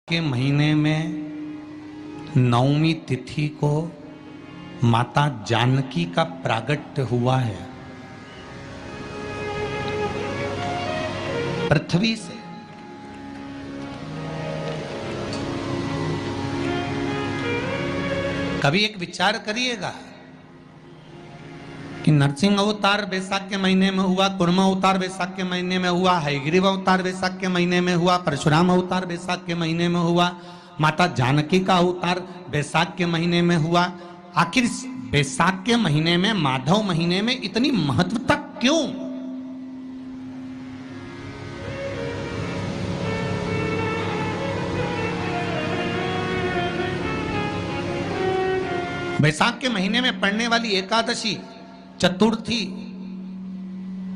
के महीने में नवमी तिथि को माता जानकी का प्रागट्य हुआ है। पृथ्वी से कभी एक विचार करिएगा कि नरसिंह अवतार वैशाख के महीने में हुआ, कुर्मा अवतार वैशाख के महीने में हुआ, हयग्रीव अवतार वैशाख के महीने में हुआ, परशुराम अवतार वैशाख के महीने में हुआ, माता जानकी का अवतार वैशाख के महीने में हुआ। आखिर वैशाख के महीने में, माधव महीने में इतनी महत्वता क्यों? वैशाख के महीने में पड़ने वाली एकादशी, चतुर्थी,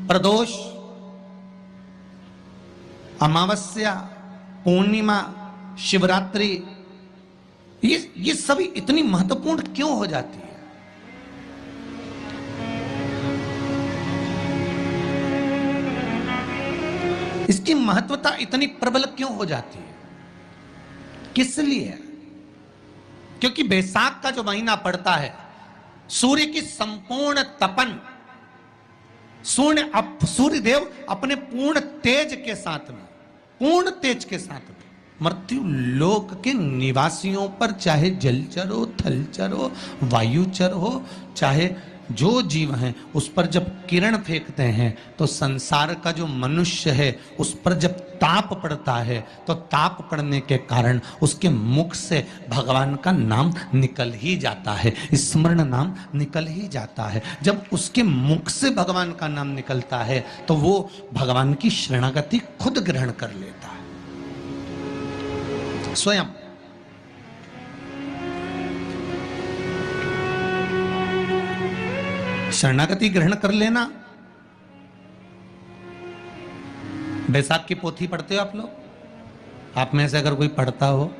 प्रदोष, अमावस्या, पूर्णिमा, शिवरात्रि, ये सभी इतनी महत्वपूर्ण क्यों हो जाती है? इसकी महत्वता इतनी प्रबल क्यों हो जाती है? किस लिए? क्योंकि वैशाख का जो महीना पड़ता है, सूर्य की संपूर्ण तपन, सूर्य देव अपने पूर्ण तेज के साथ में, पूर्ण तेज के साथ में मृत्यु लोक के निवासियों पर, चाहे जलचर हो, थलचर हो, वायुचर हो, चाहे जो जीव हैं, उस पर जब किरण फेंकते हैं तो संसार का जो मनुष्य है उस पर जब ताप पड़ता है तो ताप पड़ने के कारण उसके मुख से भगवान का नाम निकल ही जाता है, स्मरण नाम निकल ही जाता है। जब उसके मुख से भगवान का नाम निकलता है तो वो भगवान की शरणागति खुद ग्रहण कर लेता है स्वयं। शरणागति ग्रहण कर लेना। वैशाख की पोथी पढ़ते हो आप लोग? आप में से अगर कोई पढ़ता हो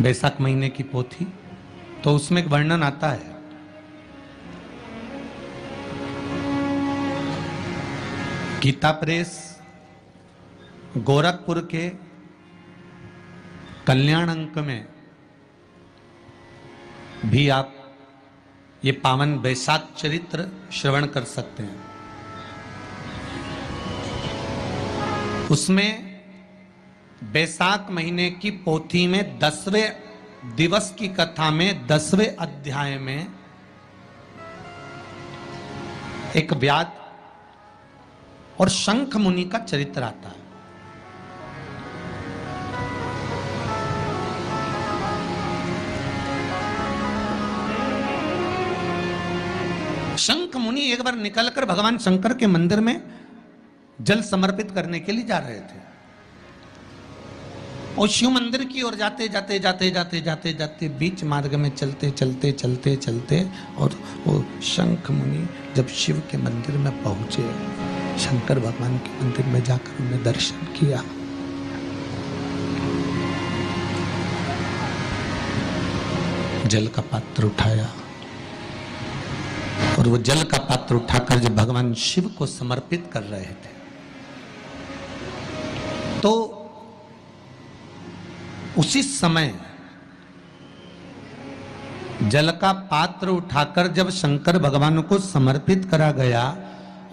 वैशाख महीने की पोथी, तो उसमें एक वर्णन आता है गीता प्रेस गोरखपुर के कल्याण अंक में भी आप ये पावन वैशाख चरित्र श्रवण कर सकते हैं। उसमें वैशाख महीने की पोथी में 10वें दिवस की कथा में 10वें अध्याय में एक व्याध और शंख मुनि का चरित्र आता है। शंख मुनि एक बार निकलकर भगवान शंकर के मंदिर में जल समर्पित करने के लिए जा रहे थे और शिव मंदिर की ओर जाते जाते जाते जाते जाते जाते बीच मार्ग में चलते चलते चलते चलते और वो शंख मुनि जब शिव के मंदिर में पहुंचे, शंकर भगवान के मंदिर में जाकर उन्हें दर्शन किया, जल का पात्र उठाया और वो जल का पात्र उठाकर जब भगवान शिव को समर्पित कर रहे थे तो उसी समय जल का पात्र उठाकर जब शंकर भगवान को समर्पित करा गया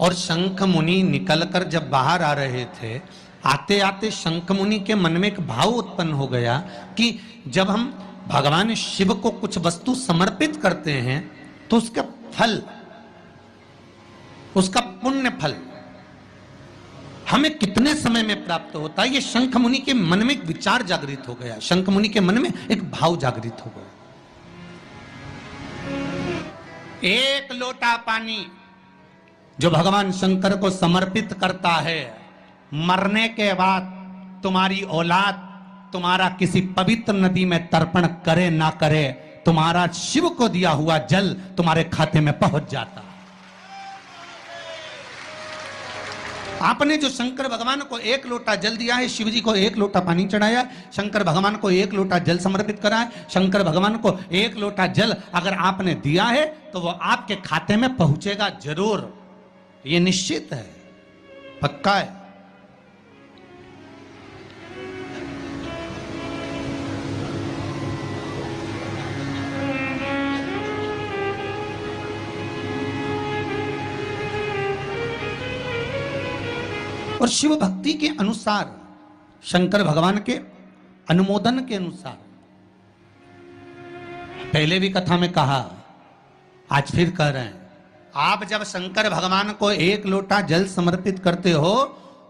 और शंख मुनि निकलकर जब बाहर आ रहे थे, आते आते शंख मुनि के मन में एक भाव उत्पन्न हो गया कि जब हम भगवान शिव को कुछ वस्तु समर्पित करते हैं तो उसका फल, उसका पुण्य फल हमें कितने समय में प्राप्त होता है। ये शंख मुनि के मन में एक विचार जागृत हो गया, शंख मुनि के मन में एक भाव जागृत हो गया। एक लोटा पानी जो भगवान शंकर को समर्पित करता है, मरने के बाद तुम्हारी औलाद तुम्हारा किसी पवित्र नदी में तर्पण करे ना करे, तुम्हारा शिव को दिया हुआ जल तुम्हारे खाते में पहुंच जाता। आपने जो शंकर भगवान को एक लोटा जल दिया है, शिव जी को एक लोटा पानी चढ़ाया, शंकर भगवान को एक लोटा जल समर्पित करा है, शंकर भगवान को एक लोटा जल अगर आपने दिया है तो वो आपके खाते में पहुंचेगा जरूर, ये निश्चित है, पक्का है। और शिव भक्ति के अनुसार, शंकर भगवान के अनुमोदन के अनुसार, पहले भी कथा में कहा, आज फिर कह रहे हैं, आप जब शंकर भगवान को एक लोटा जल समर्पित करते हो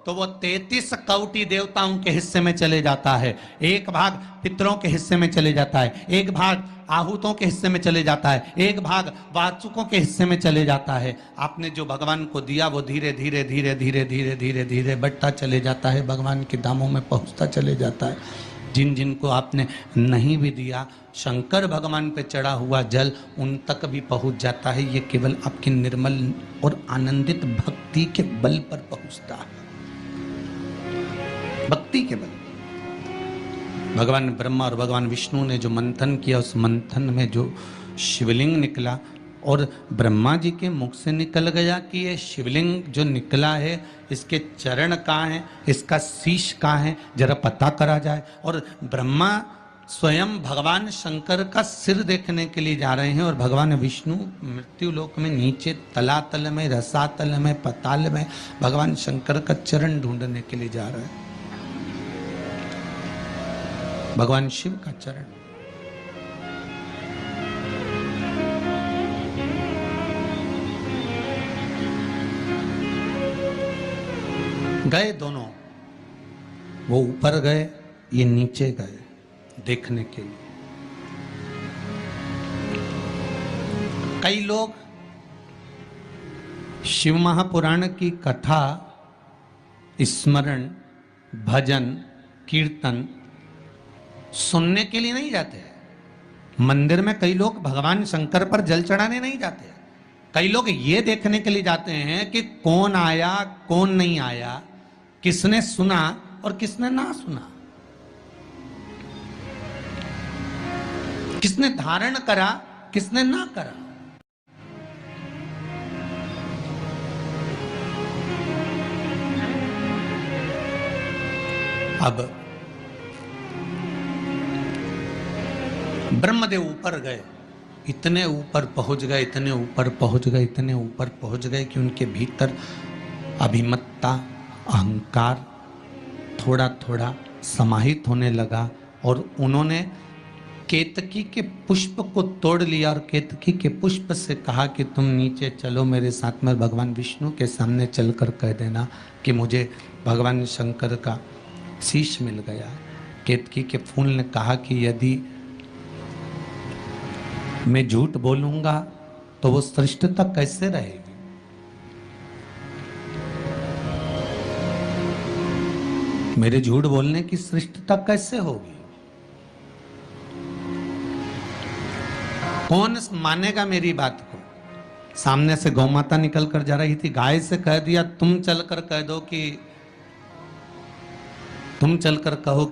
तो वो 33 कौटि देवताओं के हिस्से में चले जाता है, एक भाग पितरों के हिस्से में चले जाता है, एक भाग आहूतों के हिस्से में चले जाता है, एक भाग वाचुकों के हिस्से में चले जाता है। आपने जो भगवान को दिया वो धीरे धीरे धीरे धीरे धीरे धीरे धीरे बढ़ता चले जाता है, भगवान के धामों में पहुंचता चले जाता है। जिन जिन को आपने नहीं भी दिया, शंकर भगवान पे चढ़ा हुआ जल उन तक भी पहुंच जाता है। ये केवल आपकी निर्मल और आनंदित भक्ति के बल पर पहुंचता है, भक्ति के बल। भगवान ब्रह्मा और भगवान विष्णु ने जो मंथन किया, उस मंथन में जो शिवलिंग निकला और ब्रह्मा जी के मुख से निकल गया कि ये शिवलिंग जो निकला है इसके चरण कहाँ हैं, इसका शीश कहाँ है, जरा पता करा जाए। और ब्रह्मा स्वयं भगवान शंकर का सिर देखने के लिए जा रहे हैं और भगवान विष्णु मृत्यु लोक में नीचे तलातल में, रसातल में, पताल में भगवान शंकर का चरण ढूंढने के लिए जा रहे हैं, भगवान शिव का चरण। गए दोनों, वो ऊपर गए, ये नीचे गए देखने के लिए। कई लोग शिव महापुराण की कथा, स्मरण, भजन, कीर्तन सुनने के लिए नहीं जाते। मंदिर में कई लोग भगवान शंकर पर जल चढ़ाने नहीं जाते। कई लोग ये देखने के लिए जाते हैं कि कौन आया कौन नहीं आया, किसने सुना और किसने ना सुना, किसने धारण करा किसने ना करा। अब ब्रह्मदेव ऊपर गए, इतने ऊपर पहुंच गए, इतने ऊपर पहुंच गए, इतने ऊपर पहुंच गए कि उनके भीतर अभिमत्ता, अहंकार थोड़ा थोड़ा समाहित होने लगा और उन्होंने केतकी के पुष्प को तोड़ लिया और केतकी के पुष्प से कहा कि तुम नीचे चलो मेरे साथ में, भगवान विष्णु के सामने चलकर कह देना कि मुझे भगवान शंकर का शीश मिल गया। केतकी के फूल ने कहा कि यदि मैं झूठ बोलूंगा तो वो श्रेष्ठता कैसे रहेगी। मेरे झूठ बोलने की श्रेष्ठता कैसे होगी, कौन मानेगा मेरी बात को। सामने से गौ माता निकल कर जा रही थी, गाय से कह दिया तुम चलकर कह दो कि तुम चलकर कहो